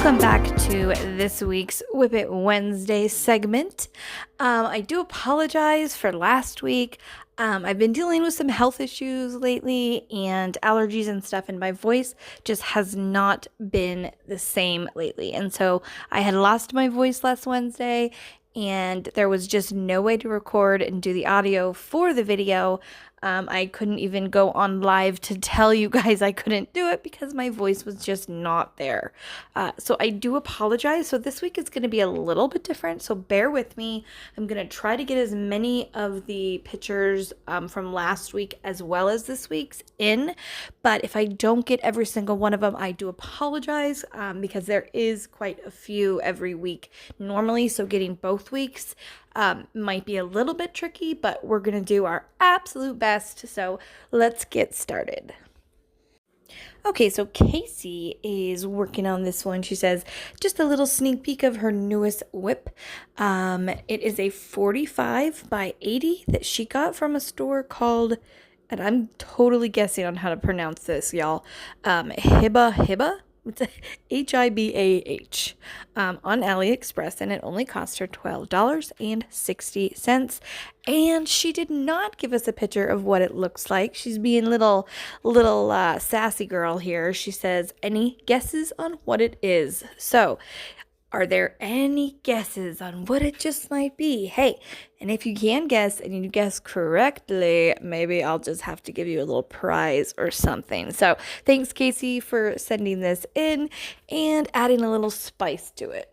Welcome back to this week's Whip It Wednesday segment. I do apologize for last week. I've been dealing with some health issues lately and allergies and stuff, and my voice just has not been the same lately. And so I had lost my voice last Wednesday, and there was just no way to record and do the audio for the video. I couldn't even go on live to tell you guys I couldn't do it because my voice was just not there. So I do apologize. So this week is going to be a little bit different. So bear with me. I'm going to try to get as many of the pictures from last week as well as this week's in. But if I don't get every single one of them, I do apologize because there is quite a few every week normally. So getting both weeks might be a little bit tricky, but we're going to do our absolute best. So let's get started. Okay, so Casey is working on this one. She says, just a little sneak peek of her newest WIP. It is a 45 by 80 that she got from a store called, and I'm totally guessing on how to pronounce this, y'all, Hiba. It's Hibah on AliExpress, and it only cost her $12.60. And she did not give us a picture of what it looks like. She's being little sassy girl here. She says, "Any guesses on what it is?" So, are there any guesses on what it just might be? Hey, and if you can guess and you guess correctly, maybe I'll just have to give you a little prize or something. So thanks, Casey, for sending this in and adding a little spice to it.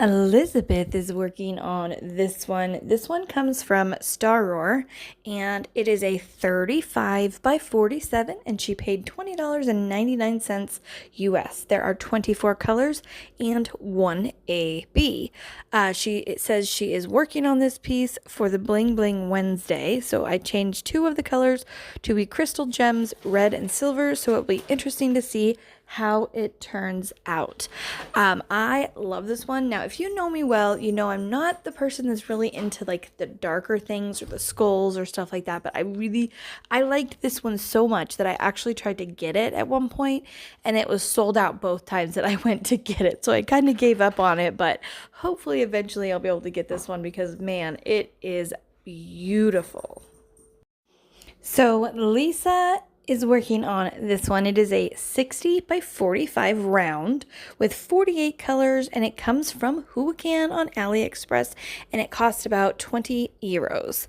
Elizabeth is working on this one. This one comes from Star Roar, and it is a 35 by 47, and she paid $20.99 US. There are 24 colors and 1 AB. It says she is working on this piece for the Bling Bling Wednesday, so I changed 2 of the colors to be crystal gems, red and silver, so it'll be interesting to see how it turns out. I love this one. Now, if you know me well, you know I'm not the person that's really into like the darker things or the skulls or stuff like that, but I liked this one so much that I actually tried to get it at one point, and it was sold out both times that I went to get it. So I kind of gave up on it, but hopefully eventually I'll be able to get this one because man, it is beautiful. So Lisa is working on this one. It is a 60 by 45 round with 48 colors, and it comes from SPOKANE on AliExpress, and it costs about 20 euros.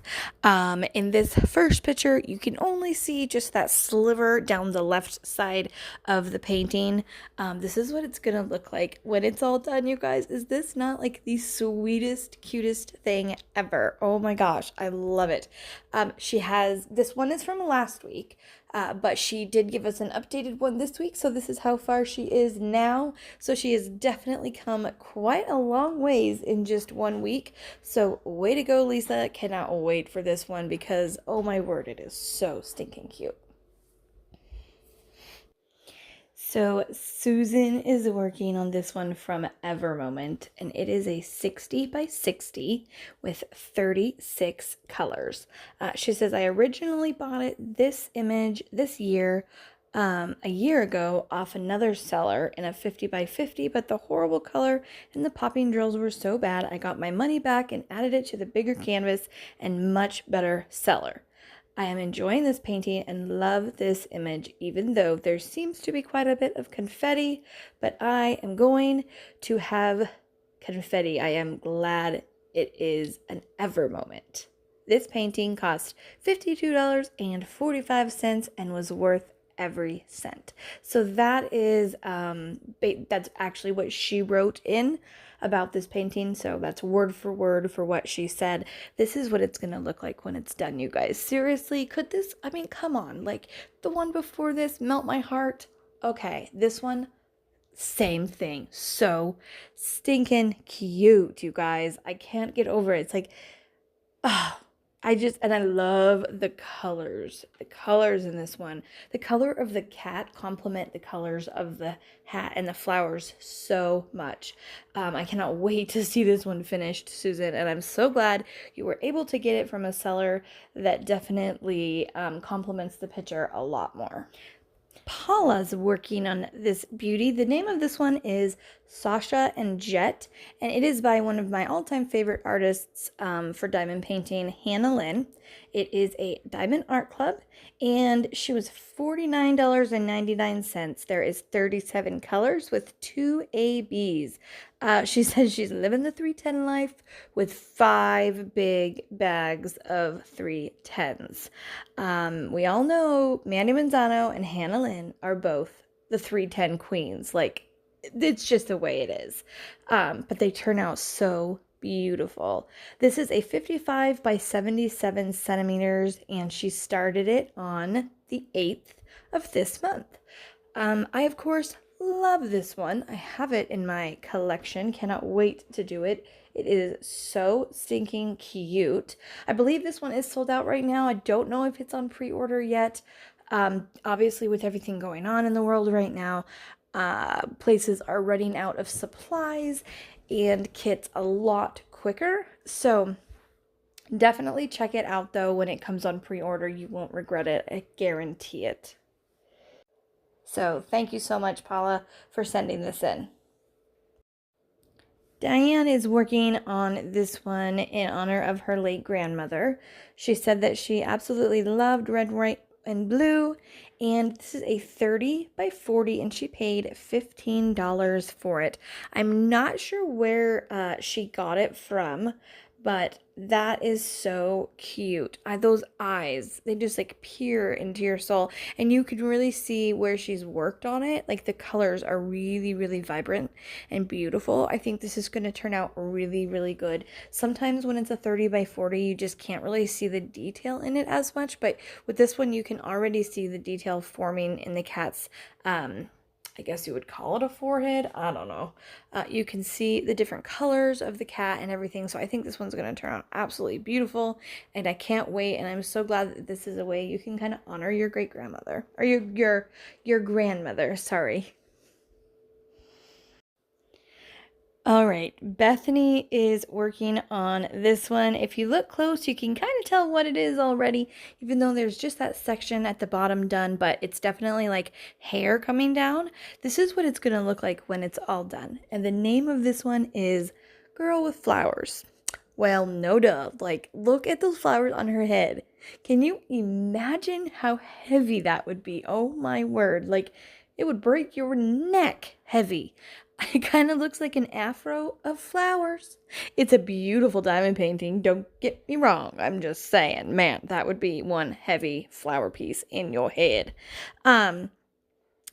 In this first picture, you can only see just that sliver down the left side of the painting. This is what it's gonna look like when it's all done, you guys. Is this not like the sweetest, cutest thing ever? Oh my gosh, I love it. This one is from last week. But she did give us an updated one this week, so this is how far she is now. So she has definitely come quite a long ways in just 1 week. So way to go, Lisa. Cannot wait for this one because, oh my word, it is so stinking cute. So Susan is working on this one from Evermoment, and it is a 60 by 60 with 36 colors. She says, I originally bought this image this year, a year ago off another seller in a 50 by 50, but the horrible color and the popping drills were so bad, I got my money back and added it to the bigger canvas and much better seller. I am enjoying this painting and love this image, even though there seems to be quite a bit of confetti, but I am going to have confetti. I am glad it is an Evermoment. This painting cost $52.45 and was worth every cent. So that is, that's actually what she wrote in about this painting, so that's word for word for what she said. This is what it's gonna look like when it's done, you guys. Seriously, could this, I mean, come on, like the one before this, Melt My Heart. Okay, this one, same thing. So stinking cute, you guys. I can't get over it. It's like, and I love the colors. The colors in this one. The color of the cat complement the colors of the hat and the flowers so much. I cannot wait to see this one finished, Susan, and I'm so glad you were able to get it from a seller that definitely complements the picture a lot more. Paula's working on this beauty. The name of this one is Sasha and Jet, and it is by one of my all-time favorite artists for diamond painting, Hannah Lynn. It is a diamond art club, and she was $49.99. There is 37 colors with 2 ABs. She says she's living the 310 life with 5 big bags of 310s. We all know Mandy Manzano and Hannah Lynn are both the 310 queens. Like, it's just the way it is. But they turn out so beautiful. This is a 55 by 77 centimeters, and she started it on the 8th of this month. I, of course, love this one. I have it in my collection. Cannot wait to do it. It is so stinking cute. I believe this one is sold out right now. I don't know if it's on pre-order yet. Obviously, with everything going on in the world right now, places are running out of supplies and kits a lot quicker. So definitely check it out, though. When it comes on pre-order, you won't regret it. I guarantee it. So thank you so much, Paula, for sending this in. Diane is working on this one in honor of her late grandmother. She said that she absolutely loved red, white, and blue, and this is a 30 by 40, and she paid $15 for it. I'm not sure where she got it from, but that is so cute. Those eyes, they just like peer into your soul, and you can really see where she's worked on it. Like, the colors are really, really vibrant and beautiful. I think this is going to turn out really, really good. Sometimes when it's a 30 by 40, you just can't really see the detail in it as much, but with this one, you can already see the detail forming in the cat's I guess you would call it a forehead. I don't know. You can see the different colors of the cat and everything. So I think this one's going to turn out absolutely beautiful. And I can't wait. And I'm so glad that this is a way you can kind of honor your great grandmother. Or your grandmother, sorry. All right, Bethany is working on this one. If you look close, you can kind of tell what it is already, even though there's just that section at the bottom done, but it's definitely like hair coming down. This is what it's going to look like when it's all done. And the name of this one is Girl with Flowers. Well, no duh. Like, look at those flowers on her head. Can you imagine how heavy that would be? Oh my word. Like, it would break your neck heavy. It kind of looks like an afro of flowers. It's a beautiful diamond painting. Don't get me wrong. I'm just saying, man, that would be one heavy flower piece in your head.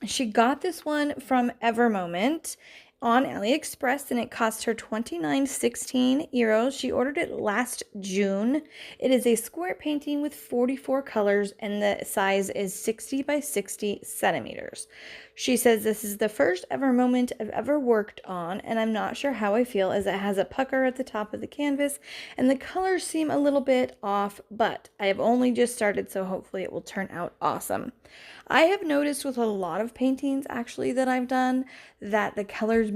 She got this one from Evermoment on AliExpress, and it cost her 29.16 euros. She ordered it last June. It is a square painting with 44 colors, and the size is 60 by 60 centimeters. She says, this is the first ever moment I've ever worked on, and I'm not sure how I feel, as it has a pucker at the top of the canvas, and the colors seem a little bit off, but I have only just started, so hopefully it will turn out awesome. I have noticed with a lot of paintings, actually, that I've done, that the colors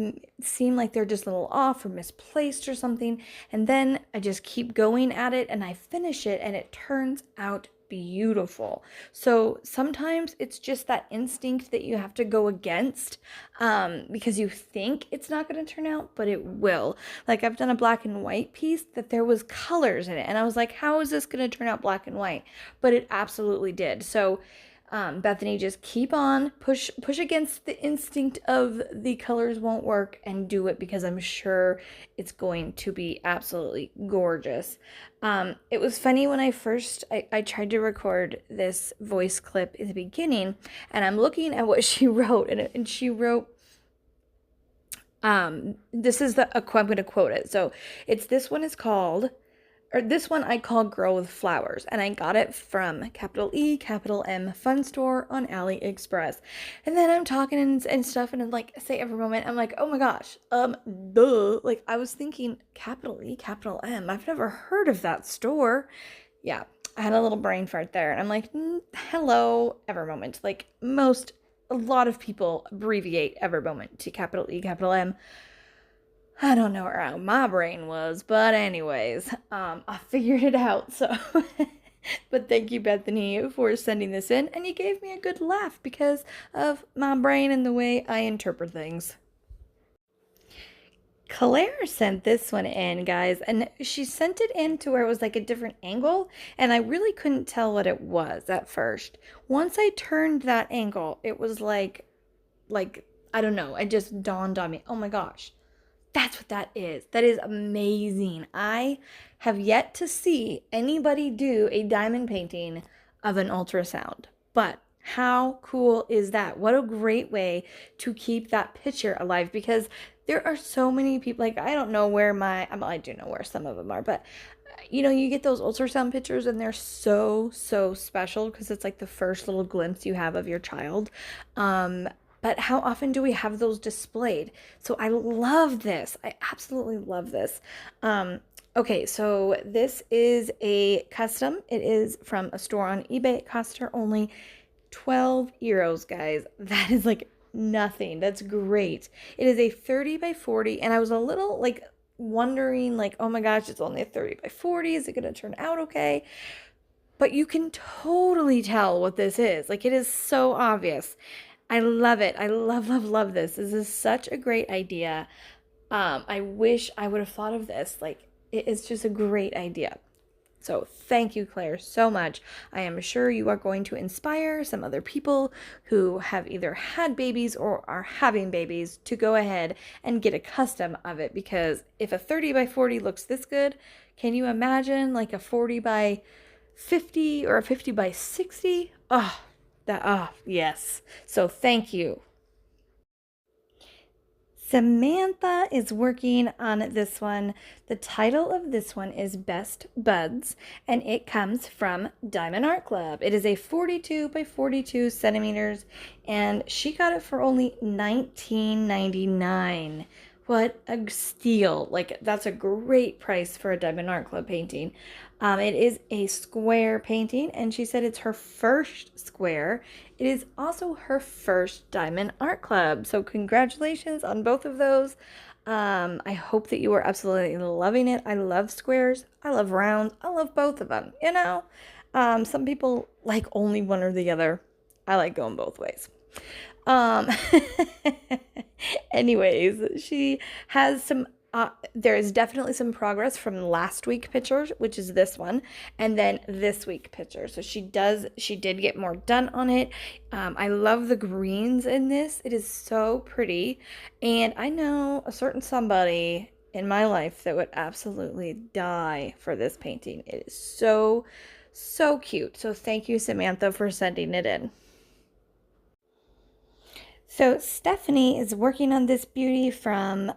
seem like they're just a little off or misplaced or something, and then I just keep going at it, and I finish it, and it turns out beautiful. So sometimes it's just that instinct that you have to go against, because you think it's not going to turn out, but it will. Like, I've done a black and white piece that there was colors in it, and I was like, how is this going to turn out black and white? But it absolutely did. So Bethany, just keep on, push against the instinct of the colors won't work, and do it, because I'm sure it's going to be absolutely gorgeous. It was funny when I tried to record this voice clip in the beginning, and I'm looking at what she wrote, and she wrote, this is I'm going to quote it. So this one I call Girl with Flowers, and I got it from capital E, capital M Fun Store on AliExpress. And then I'm talking and stuff, and I'm like, say every moment, I'm like, oh my gosh, duh. Like, I was thinking capital E, capital M. I've never heard of that store. Yeah, I had a little brain fart there, and I'm like, hello, Evermoment. Like, a lot of people abbreviate Evermoment to capital E, capital M. I don't know how my brain was, but anyways, I figured it out. So But thank you, Bethany, for sending this in. And you gave me a good laugh because of my brain and the way I interpret things. Claire sent this one in, guys, and she sent it in to where it was like a different angle, and I really couldn't tell what it was at first. Once I turned that angle, it was like I don't know, it just dawned on me. Oh my gosh. That's what that is. That is amazing. I have yet to see anybody do a diamond painting of an ultrasound. But how cool is that? What a great way to keep that picture alive, because there are so many people, like, I don't know where I do know where some of them are, but you get those ultrasound pictures and they're so special because it's like the first little glimpse you have of your child. But how often do we have those displayed? So I love this. I absolutely love this. Okay, so this is a custom. It is from a store on eBay. It cost her only 12 euros, guys. That is like nothing. That's great. It is a 30 by 40, and I was a little like wondering, like, oh my gosh, it's only a 30 by 40. Is it going to turn out okay? But you can totally tell what this is. Like, it is so obvious. I love it. I love this. This is such a great idea. I wish I would have thought of this. Like, it is just a great idea. So thank you, Claire, so much. I am sure you are going to inspire some other people who have either had babies or are having babies to go ahead and get a custom of it, because if a 30 by 40 looks this good, can you imagine like a 40 by 50 or a 50 by 60? Yes. So thank you. Samantha is working on this one. The title of this one is Best Buds, and it comes from Diamond Art Club. It is a 42 by 42 centimeters, and she got it for only $19.99. What a steal. Like, that's a great price for a Diamond Art Club painting. It is a square painting, and she said it's her first square. It is also her first Diamond Art Club. So congratulations on both of those. I hope that you are absolutely loving it. I love squares. I love rounds. I love both of them. Some people like only one or the other. I like going both ways. Um, Anyways, she has some, there is definitely some progress from last week pictures, which is this one, and then this week picture. So she did get more done on it. I love the greens in this. It is so pretty. And I know a certain somebody in my life that would absolutely die for this painting. It is so cute. So thank you, Samantha, for sending it in. So Stephanie is working on this beauty from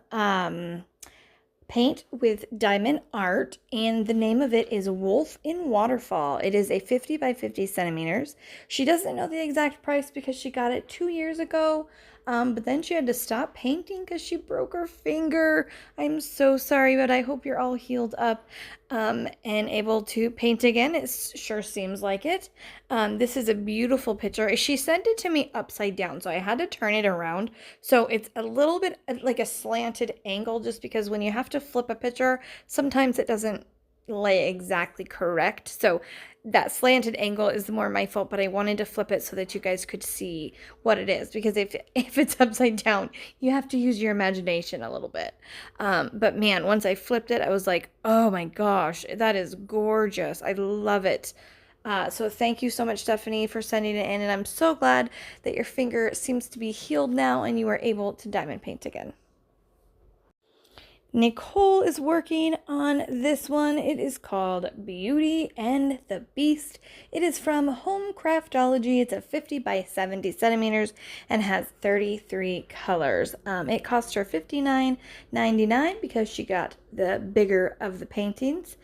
Paint with Diamond Art, and the name of it is Wolf in Waterfall. It is a 50 by 50 centimeters. She doesn't know the exact price because she got it 2 years ago, but then she had to stop painting because she broke her finger. I'm so sorry, but I hope you're all healed up and able to paint again. It sure seems like it. This is a beautiful picture. She sent it to me upside down, so I had to turn it around. So it's a little bit like a slanted angle, just because when you have to flip a picture, sometimes it doesn't lay exactly correct. So that slanted angle is more my fault, but I wanted to flip it so that you guys could see what it is, because if it's upside down, you have to use your imagination a little bit. But man, once I flipped it, I was like, oh my gosh, that is gorgeous. I love it. So thank you so much, Stephanie, for sending it in, and I'm so glad that your finger seems to be healed now and you are able to diamond paint again. Nicole is working on this one. It is called Beauty and the Beast. It is from Home Craftology. It's a 50 by 70 centimeters and has 33 colors. It cost her $59.99 because she got the bigger of the paintings.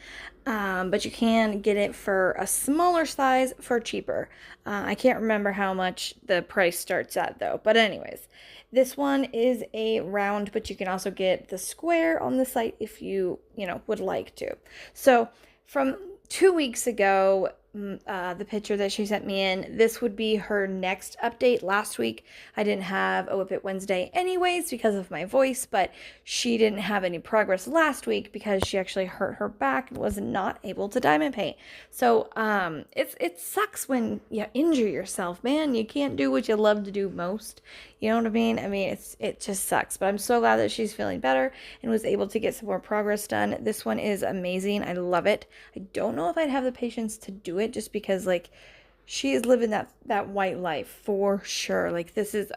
But you can get it for a smaller size for cheaper. I can't remember how much the price starts at though. But anyways, this one is a round, but you can also get the square on the site if you would like to. So from 2 weeks ago, the picture that she sent me in. This would be her next update. Last week, I didn't have a Whip It Wednesday anyways because of my voice, but she didn't have any progress last week because she actually hurt her back and was not able to diamond paint. So, it sucks when you injure yourself, man. You can't do what you love to do most. You know what I mean? I mean, it just sucks, but I'm so glad that she's feeling better and was able to get some more progress done. This one is amazing. I love it. I don't know if I'd have the patience to do it just because, like, she is living that white life for sure. Like, this is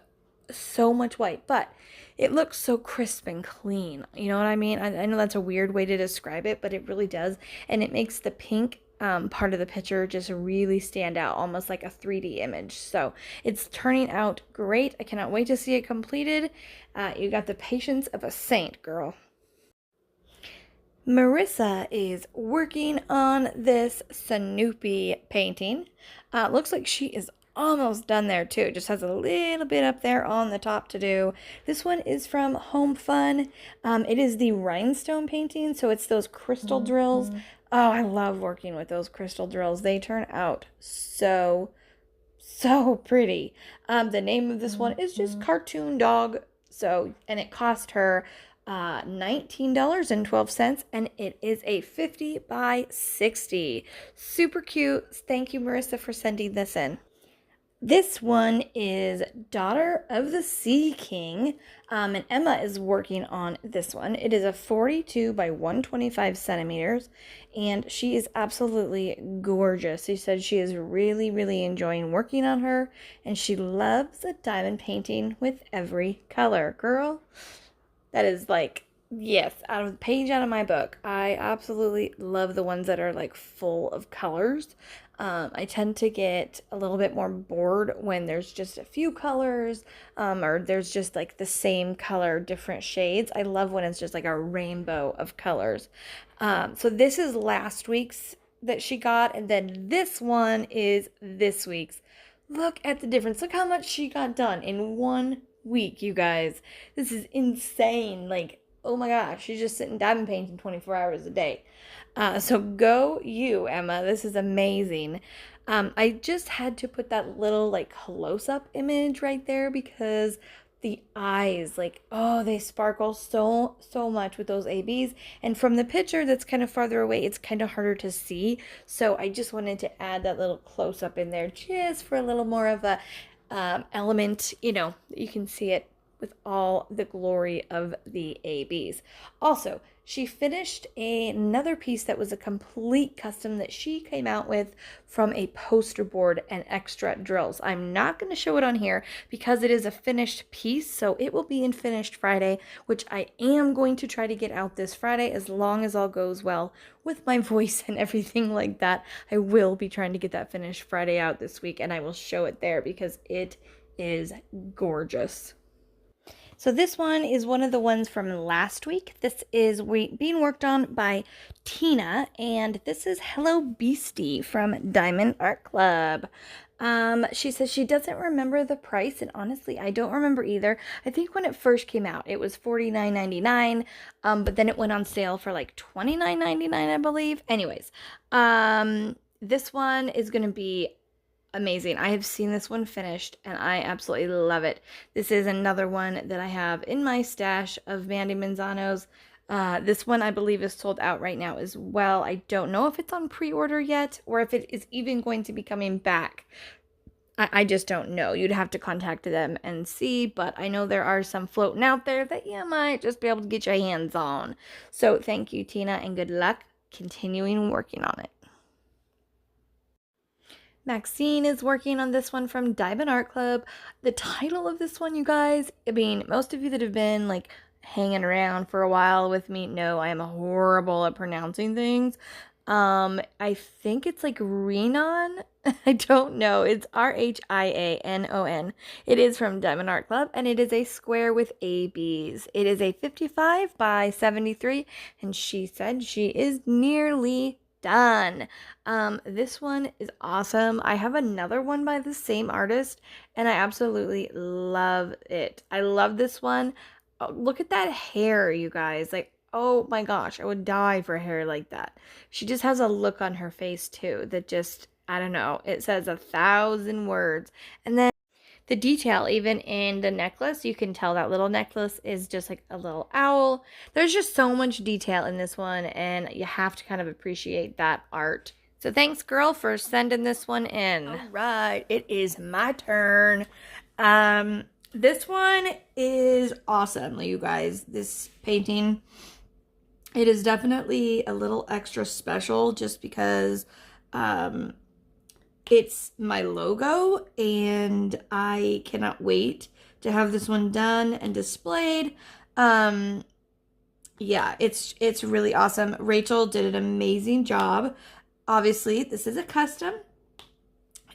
so much white, but it looks so crisp and clean. You know what I mean? I know that's a weird way to describe it, but it really does. And it makes the pink part of the picture just really stand out, almost like a 3D image. So it's turning out great. I cannot wait to see it completed. You got the patience of a saint, girl. Marissa is working on this Snoopy painting. Looks like she is almost done there too. Just has a little bit up there on the top to do. This one is from Home Fun. It is the rhinestone painting, so it's those crystal drills. Oh, I love working with those crystal drills. They turn out so pretty. The name of this one is just Cartoon Dog. So, and it cost her $19.12, and it is a 50 by 60. Super cute. Thank you, Marissa, for sending this in. This one is Daughter of the Sea King, and Emma is working on this one. It is a 42 by 125 centimeters, and she is absolutely gorgeous. She said she is really, really enjoying working on her, and she loves a diamond painting with every color. Girl, that is like, yes, out of the page out of my book. I absolutely love the ones that are like full of colors. I tend to get a little bit more bored when there's just a few colors, or there's just like the same color, different shades. I love when it's just like a rainbow of colors. So this is last week's that she got, and then this one is this week's. Look at the difference. Look how much she got done in 1 week, you guys. This is insane. Like, oh my gosh, she's just sitting diamond painting 24 hours a day. So go you, Emma. This is amazing. I just had to put that little like close-up image right there because the eyes, like, oh, they sparkle so much with those ABs. And from the picture that's kind of farther away, it's kind of harder to see. So I just wanted to add that little close-up in there just for a little more of a element, you can see it with all the glory of the ABs. Also, she finished another piece that was a complete custom that she came out with from a poster board and extra drills. I'm not going to show it on here because it is a finished piece, so it will be in Finished Friday, which I am going to try to get out this Friday as long as all goes well with my voice and everything like that. I will be trying to get that Finished Friday out this week, and I will show it there because it is gorgeous. So this one is one of the ones from last week. This is being worked on by Tina, and this is Hello Beastie from Diamond Art Club. She says she doesn't remember the price, and honestly, I don't remember either. I think when it first came out, it was $49.99, but then it went on sale for like $29.99, I believe. Anyways, this one is going to be amazing. I have seen this one finished and I absolutely love it. This is another one that I have in my stash of Mandy Manzano's. This one I believe is sold out right now as well. I don't know if it's on pre-order yet or if it is even going to be coming back. I just don't know. You'd have to contact them and see, but I know there are some floating out there that you might just be able to get your hands on. So thank you, Tina, and good luck continuing working on it. Maxine is working on this one from Diamond Art Club. The title of this one, you guys, I mean, most of you that have been like hanging around for a while with me know I am horrible at pronouncing things. I think it's like Rhiannon. I don't know. It's Rhianon. It is from Diamond Art Club, and it is a square with ABs. It is a 55 by 73, and she said she is nearly done. This one is awesome. I have another one by the same artist, and I absolutely love it. I love this one. Oh, look at that hair, you guys. Like, oh my gosh, I would die for hair like that. She just has a look on her face too that just I don't know, it says 1,000 words. And then the detail, even in the necklace, you can tell that little necklace is just like a little owl. There's just so much detail in this one, and you have to kind of appreciate that art. So thanks, girl, for sending this one in. All right, it is my turn. This one is awesome, you guys. This painting, it is definitely a little extra special just because it's my logo, and I cannot wait to have this one done and displayed. Yeah, it's really awesome. Rachel did an amazing job. Obviously, this is a custom,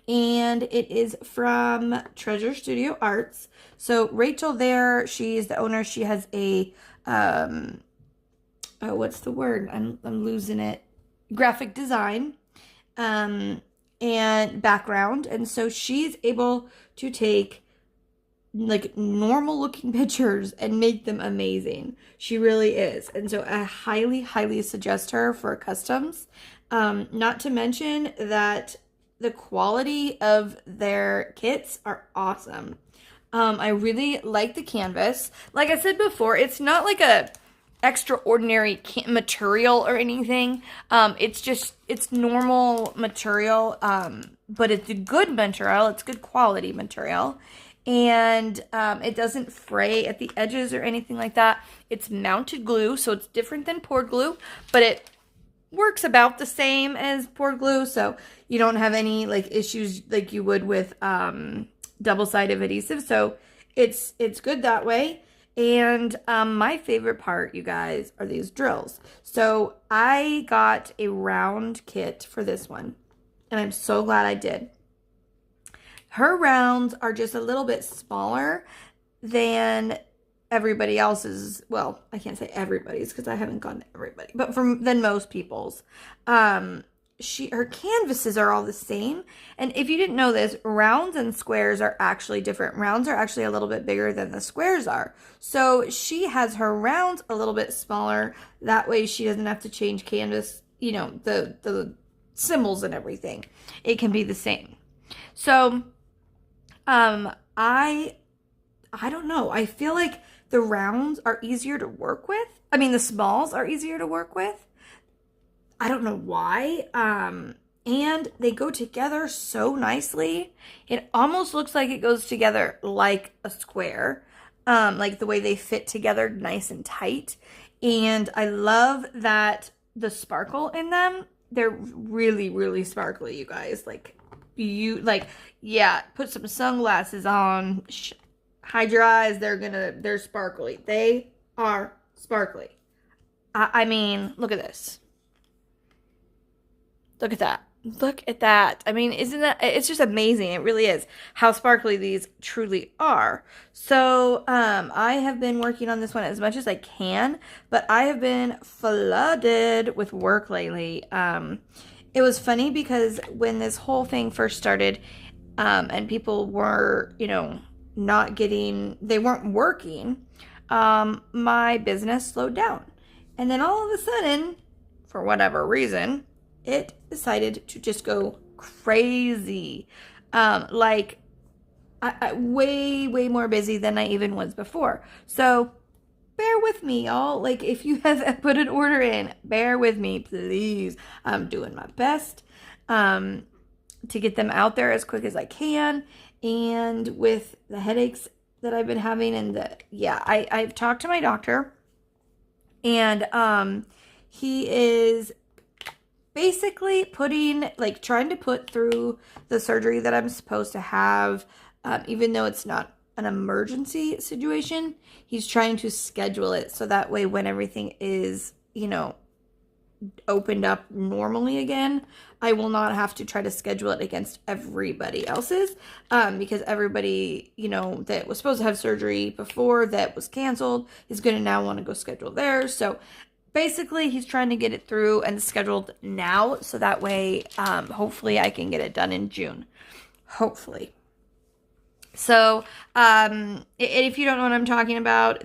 and it is from Treasure Studio Arts. So Rachel there, she's the owner. She has a oh, what's the word? I'm losing it. Graphic design. And background, and so she's able to take like normal looking pictures and make them amazing. She really is. And so I highly suggest her for customs. Not to mention that the quality of their kits are awesome. I really like the canvas. Like I said before, it's not like a extraordinary material or anything. It's normal material, but it's a good material. It's good quality material, and it doesn't fray at the edges or anything like that. It's mounted glue, so it's different than poured glue, but it works about the same as poured glue, so you don't have any like issues like you would with double-sided adhesive. So it's good that way. And my favorite part, you guys, are these drills. So I got a round kit for this one, and I'm so glad I did. Her rounds are just a little bit smaller than everybody else's. Well, I can't say everybody's because I haven't gone to everybody, but than most people's. Her canvases are all the same. And if you didn't know this, rounds and squares are actually different. Rounds are actually a little bit bigger than the squares are. So she has her rounds a little bit smaller. That way she doesn't have to change canvas, you know, the symbols and everything. It can be the same. So, I don't know. I feel like the rounds are easier to work with. I mean, the smalls are easier to work with. I don't know why. And they go together so nicely. It almost looks like it goes together like a square. Like the way they fit together nice and tight. And I love that the sparkle in them, they're really sparkly, you guys. Yeah, put some sunglasses on, hide your eyes, they're sparkly. They are sparkly. I mean, look at this. Look at that. Look at that. I mean, isn't that, it's just amazing. It really is how sparkly these truly are. So, I have been working on this one as much as I can, but I have been flooded with work lately. It was funny because when this whole thing first started, and people were, you know, they weren't working, my business slowed down. And then all of a sudden, for whatever reason, it decided to just go crazy. I way more busy than I even was before. So bear with me, y'all. Like, if you have put an order in, bear with me, please. I'm doing my best to get them out there as quick as I can. And with the headaches that I've been having, and I've talked to my doctor, and he is basically trying to put through the surgery that I'm supposed to have, even though it's not an emergency situation. He's trying to schedule it so that way when everything is, you know, opened up normally again, I will not have to try to schedule it against everybody else's, because everybody, you know, that was supposed to have surgery before that was canceled is going to now want to go schedule theirs. So basically, he's trying to get it through and scheduled now, so that way, hopefully I can get it done in June. Hopefully. So, if you don't know what I'm talking about,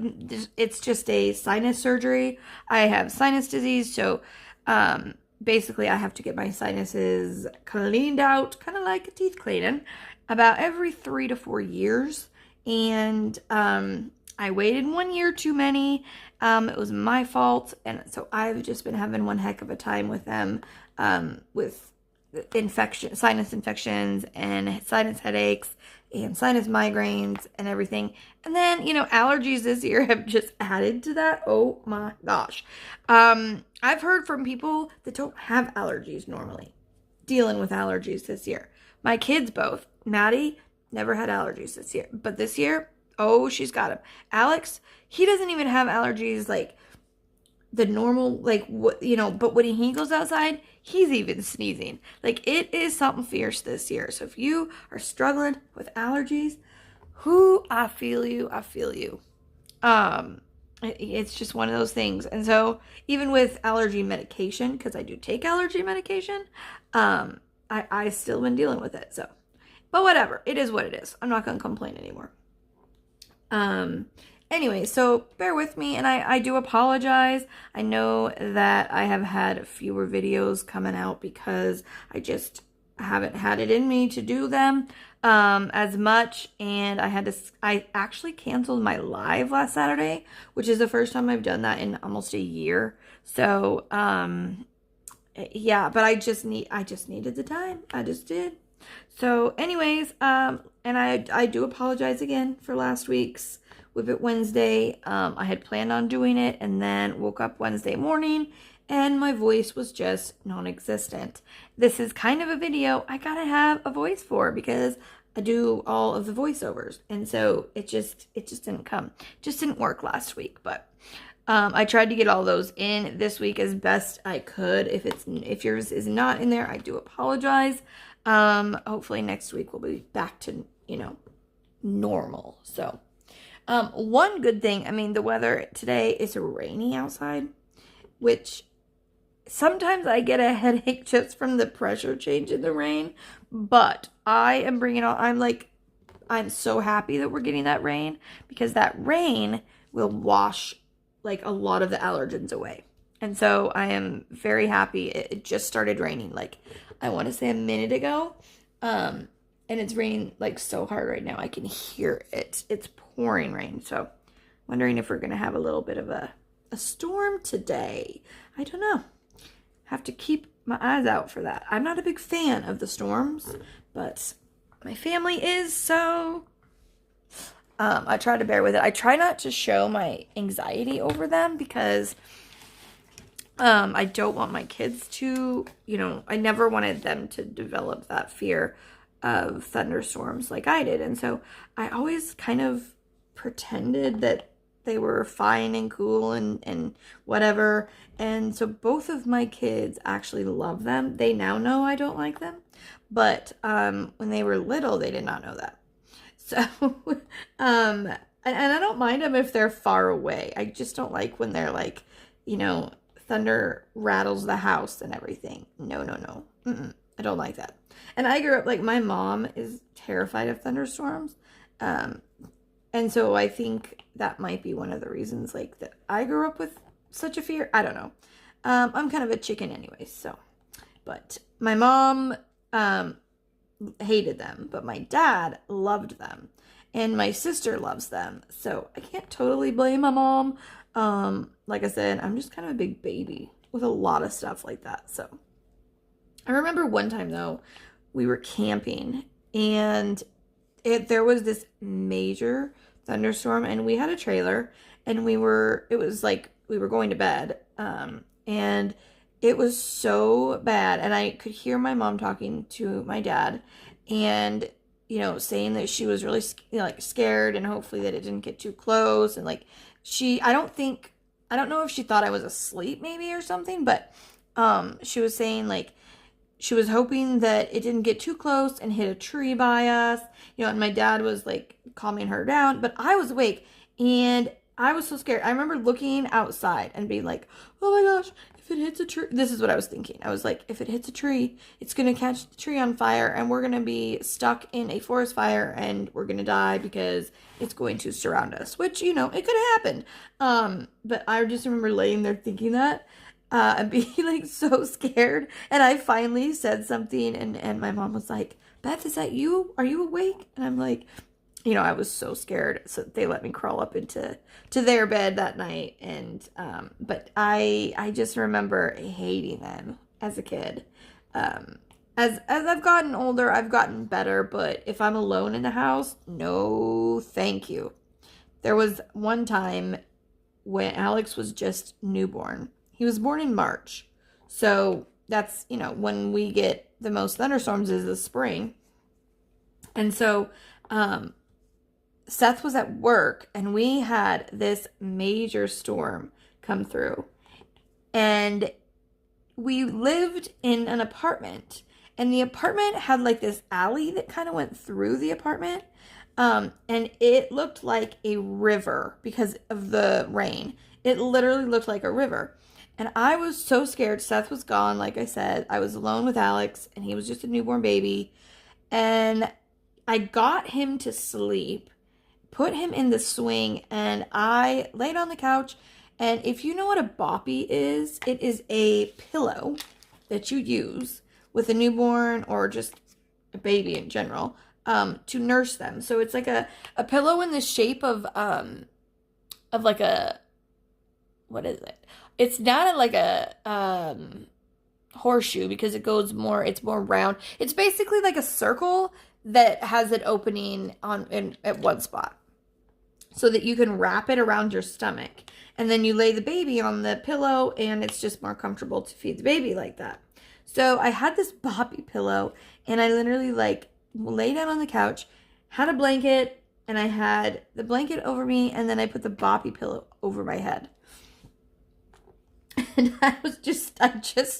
it's just a sinus surgery. I have sinus disease, so basically I have to get my sinuses cleaned out, kind of like a teeth cleaning, about every 3 to 4 years. And I waited 1 year too many. It was my fault, and so I've just been having one heck of a time with them, with sinus infections and sinus headaches and sinus migraines and everything. And then, you know, allergies this year have just added to that. Oh my gosh. I've heard from people that don't have allergies normally dealing with allergies this year. My kids both. Maddie never had allergies this year, but this year, oh, she's got them. Alex, he doesn't even have allergies like the normal, like, what, you know, but when he goes outside, he's even sneezing. Like, it is something fierce this year. So if you are struggling with allergies, I feel you. It's just one of those things. And so even with allergy medication, because I do take allergy medication, I still been dealing with it. So, but whatever, it is what it is. I'm not going to complain anymore. Anyway, so bear with me, and I do apologize. I know that I have had fewer videos coming out because I just haven't had it in me to do them as much, and I actually canceled my live last Saturday, which is the first time I've done that in almost a year. So, yeah, but I just needed the time. I just did. So anyways, and I do apologize again for last week's WIP It Wednesday. I had planned on doing it and then woke up Wednesday morning and my voice was just non-existent. This is kind of a video I gotta have a voice for because I do all of the voiceovers, and so it just didn't come. Just didn't work last week, but I tried to get all those in this week as best I could. If yours is not in there, I do apologize. Hopefully next week we'll be back to, you know, normal. So, one good thing, I mean, the weather today is rainy outside, which sometimes I get a headache just from the pressure change in the rain, but I'm so happy that we're getting that rain because that rain will wash like a lot of the allergens away. And so I am very happy. It just started raining, like, I want to say a minute ago. And it's raining like so hard right now. I can hear it. It's pouring rain. So wondering if we're going to have a little bit of a storm today. I don't know. Have to keep my eyes out for that. I'm not a big fan of the storms, but my family is, so I try to bear with it. I try not to show my anxiety over them because I don't want my kids to, you know, I never wanted them to develop that fear of thunderstorms like I did. And so I always kind of pretended that they were fine and cool and whatever. And so both of my kids actually love them. They now know I don't like them. But when they were little, they did not know that. So, and I don't mind them if they're far away. I just don't like when they're like, you know, thunder rattles the house and everything. No. I don't like that. And I grew up, like, my mom is terrified of thunderstorms. And so I think that might be one of the reasons, like, that I grew up with such a fear. I don't know. I'm kind of a chicken anyway, so. But my mom hated them, but my dad loved them. And my sister loves them. So I can't totally blame my mom. Like I said, I'm just kind of a big baby with a lot of stuff like that. So I remember one time, though, we were camping and there was this major thunderstorm and we had a trailer and it was like we were going to bed. And it was so bad. And I could hear my mom talking to my dad and, you know, saying that she was really, you know, like, scared and hopefully that it didn't get too close. And like, I don't know if she thought I was asleep maybe or something, but she was saying, like, she was hoping that it didn't get too close and hit a tree by us, you know, and my dad was like calming her down, but I was awake and I was so scared. I remember looking outside and being like, oh my gosh, if it hits a tree, this is what I was thinking. I was like, if it hits a tree, it's going to catch the tree on fire and we're going to be stuck in a forest fire and we're going to die because it's going to surround us, which, you know, it could have happened. But I just remember laying there thinking that. and be like so scared. And I finally said something, and my mom was like, Beth, is that you? Are you awake? And I'm like, you know, I was so scared. So they let me crawl up into their bed that night. And but I just remember hating them as a kid. As I've gotten older, I've gotten better, but if I'm alone in the house, no thank you. There was one time when Alex was just newborn. He was born in March. So that's, you know, when we get the most thunderstorms is the spring. And so Seth was at work and we had this major storm come through. And we lived in an apartment. And the apartment had like this alley that kind of went through the apartment. And it looked like a river because of the rain. It literally looked like a river. And I was so scared. Seth was gone, like I said. I was alone with Alex, and he was just a newborn baby. And I got him to sleep, put him in the swing, and I laid on the couch. And if you know what a boppy is, it is a pillow that you use with a newborn or just a baby in general to nurse them. So it's like a pillow in the shape of like a, what is it? It's not like a horseshoe because it's more round. It's basically like a circle that has an opening at one spot so that you can wrap it around your stomach. And then you lay the baby on the pillow and it's just more comfortable to feed the baby like that. So I had this boppy pillow and I literally like lay down on the couch, had a blanket, and I had the blanket over me, and then I put the boppy pillow over my head. And I just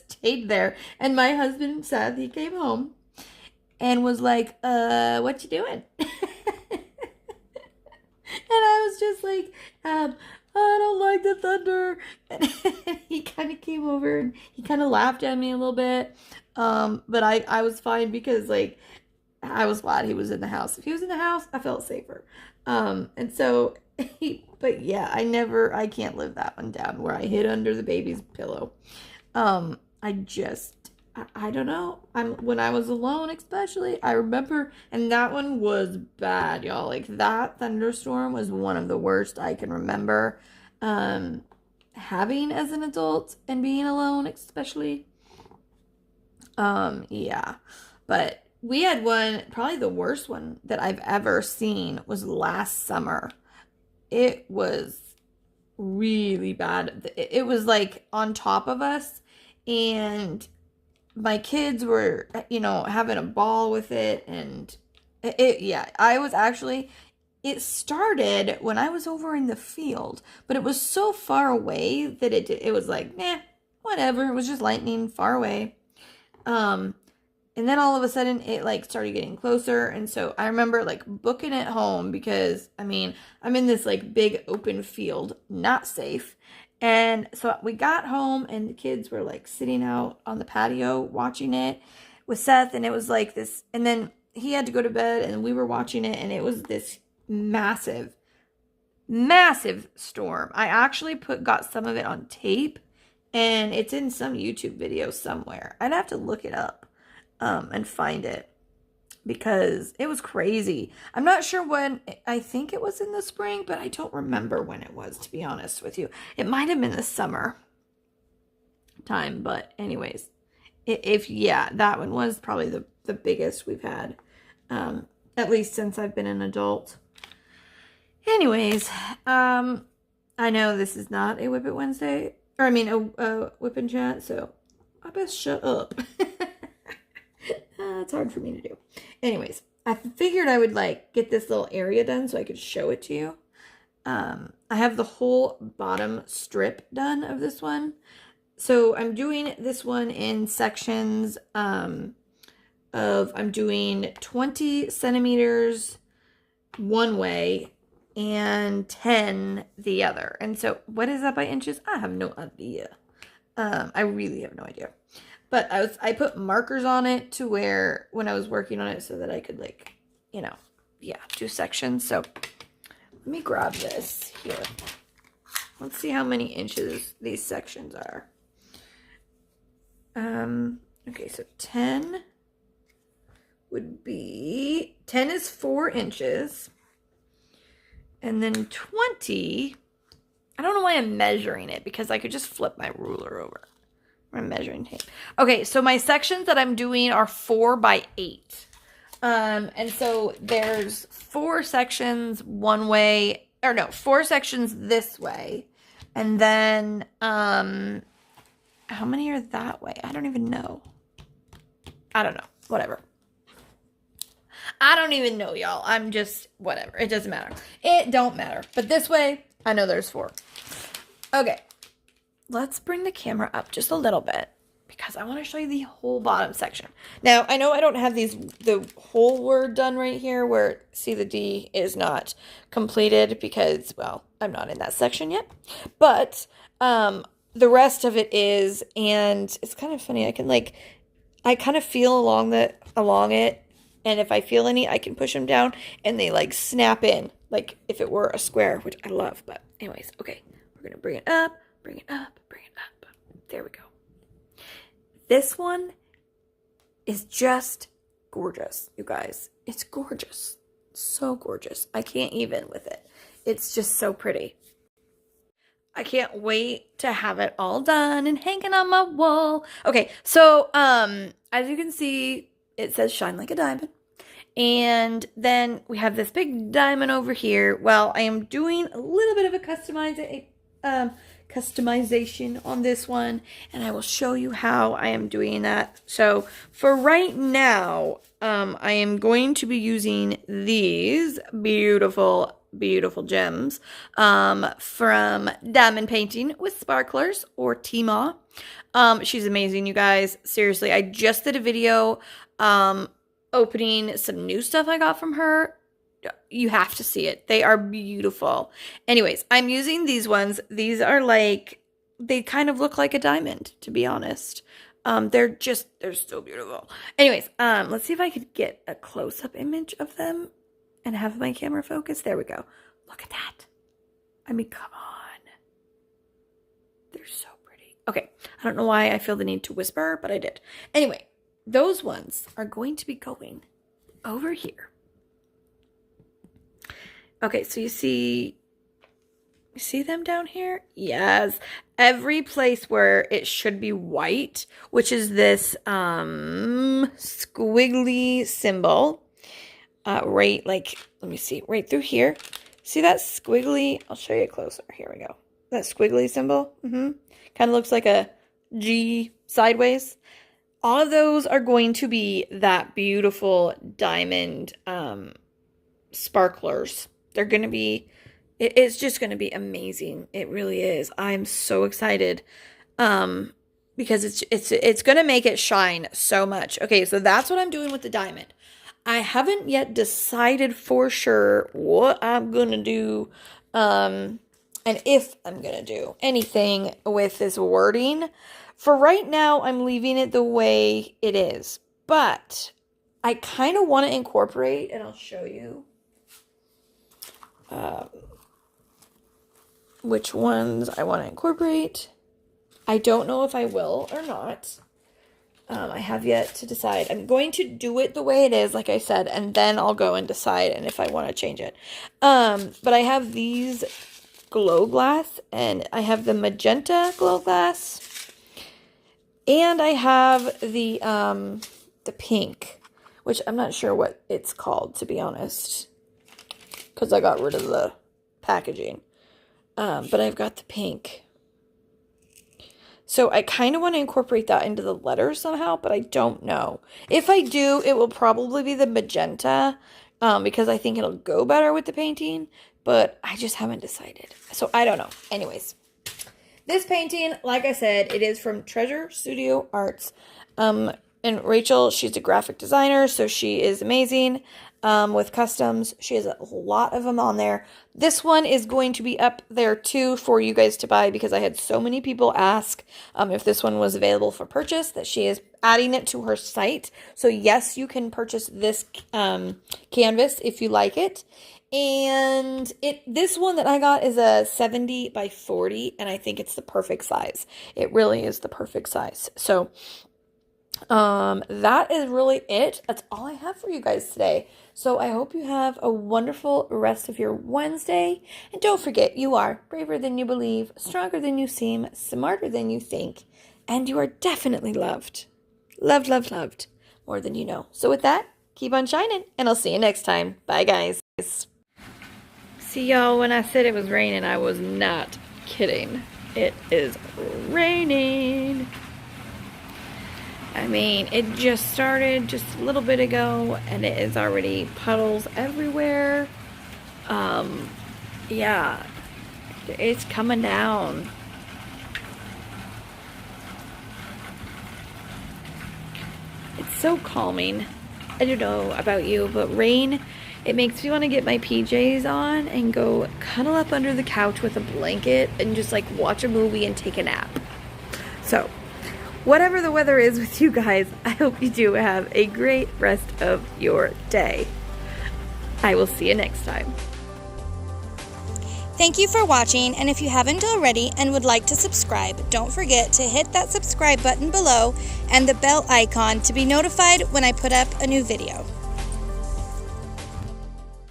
stayed there. And my husband, Seth, he came home and was like, what you doing? And I was just like, I don't like the thunder. And he kind of came over and he kind of laughed at me a little bit. But I was fine because like, I was glad he was in the house. If he was in the house, I felt safer. And so, but yeah, I can't live that one down where I hid under the baby's pillow. I don't know. When I was alone, especially, I remember, and that one was bad, y'all. Like that thunderstorm was one of the worst I can remember, having as an adult and being alone, especially. Yeah, but we had one, probably the worst one that I've ever seen was last summer. It was really bad. It was like on top of us and my kids were, you know, having a ball with it. And it started when I was over in the field, but it was so far away that it was like, nah, whatever. It was just lightning far away. And then all of a sudden it like started getting closer. And so I remember like booking it home because I mean, I'm in this like big open field, not safe. And so we got home and the kids were like sitting out on the patio watching it with Seth. And it was like this, and then he had to go to bed and we were watching it and it was this massive, massive storm. I actually got some of it on tape and it's in some YouTube video somewhere. I'd have to look it up. And find it because it was crazy. I'm not sure when. I think it was in the spring, but I don't remember when it was, to be honest with you. It might have been the summer time, but anyways, that one was probably the biggest we've had, at least since I've been an adult. Anyways, I know this is not a Whip It Wednesday, or I mean a Whip and Chat, so I best shut up. It's hard for me to do. Anyways, I figured I would like get this little area done so I could show it to you. I have the whole bottom strip done of this one. So I'm doing this one in sections I'm doing 20 centimeters one way and 10 the other. And so what is that by inches? I have no idea. I really have no idea. But I put markers on it to where when I was working on it so that I could like, you know, do sections. So let me grab this here. Let's see how many inches these sections are. Okay, so 10 would be, 10 is 4 inches. And then 20, I don't know why I'm measuring it, because I could just flip my ruler over. I'm measuring tape. Okay, so my sections that I'm doing are 4 by 8. And so there's 4 sections one way, or no, 4 sections this way. And then, how many are that way? I don't even know. I don't know. Whatever. I don't even know, y'all. I'm just, whatever. It doesn't matter. It don't matter. But this way, I know there's 4. Okay. Let's bring the camera up just a little bit, because I want to show you the whole bottom section. Now, I know I don't have the whole word done right here, where, see, the D is not completed because, well, I'm not in that section yet. But the rest of it is, and it's kind of funny. I kind of feel along it. And if I feel any, I can push them down and they like snap in, like if it were a square, which I love. But anyways, okay, we're going to bring it up, bring it up, bring it up. There we go. This one is just gorgeous, you guys. It's gorgeous. So gorgeous. I can't even with it. It's just so pretty. I can't wait to have it all done and hanging on my wall. Okay, so as you can see, it says shine like a diamond. And then we have this big diamond over here. Well, I am doing a little bit of a customization on this one, and I will show you how I am doing that. So for right now, I am going to be using these beautiful gems from Diamond Painting with Sparklers, or Tima. She's amazing, you guys. Seriously, I just did a video opening some new stuff I got from her. You have to see it. They are beautiful. Anyways, I'm using these ones. These are like, they kind of look like a diamond, to be honest. They're so beautiful. Anyways, let's see if I could get a close-up image of them and have my camera focus. There we go. Look at that. I mean, come on. They're so pretty. Okay, I don't know why I feel the need to whisper, but I did. Anyway, those ones are going to be going over here. Okay, so you see them down here? Yes. Every place where it should be white, which is this squiggly symbol. Right, like, let me see, right through here. See that squiggly? I'll show you closer. Here we go. That squiggly symbol. Kind of looks like a G sideways. All of those are going to be that beautiful diamond sparklers. They're going to be, it's just going to be amazing. It really is. I'm so excited because it's going to make it shine so much. Okay, so that's what I'm doing with the diamond. I haven't yet decided for sure what I'm going to do and if I'm going to do anything with this wording. For right now, I'm leaving it the way it is. But I kind of want to incorporate, and I'll show you which ones I want to incorporate. I don't know if I will or not. I have yet to decide. I'm going to do it the way it is, like I said, and then I'll go and decide and if I want to change it. But I have these glow glass, and I have the magenta glow glass, and I have the pink, which I'm not sure what it's called, to be honest, because I got rid of the packaging. But I've got the pink. So I kind of want to incorporate that into the letters somehow, but I don't know. If I do, it will probably be the magenta, because I think it'll go better with the painting, but I just haven't decided. So I don't know. Anyways, this painting, like I said, it is from Treasure Studio Arts. And Rachel, she's a graphic designer, so she is amazing. with customs. She has a lot of them on there. This one is going to be up there too for you guys to buy because I had so many people ask if this one was available for purchase that she is adding it to her site. So yes, you can purchase this canvas if you like it. And this one that I got is a 70 by 40, and I think it's the perfect size. It really is the perfect size. So that is really it. That's all I have for you guys today. So I hope you have a wonderful rest of your Wednesday. And don't forget, you are braver than you believe, stronger than you seem, smarter than you think, and you are definitely loved. Loved, loved, loved more than you know. So with that, keep on shining, and I'll see you next time. Bye, guys. See y'all, when I said it was raining, I was not kidding. It is raining. I mean, it just started just a little bit ago, and it is already puddles everywhere. Yeah, it's coming down. It's so calming. I don't know about you, but rain, it makes me want to get my PJs on and go cuddle up under the couch with a blanket and just like watch a movie and take a nap. So, whatever the weather is with you guys, I hope you do have a great rest of your day. I will see you next time. Thank you for watching, and if you haven't already and would like to subscribe, don't forget to hit that subscribe button below and the bell icon to be notified when I put up a new video.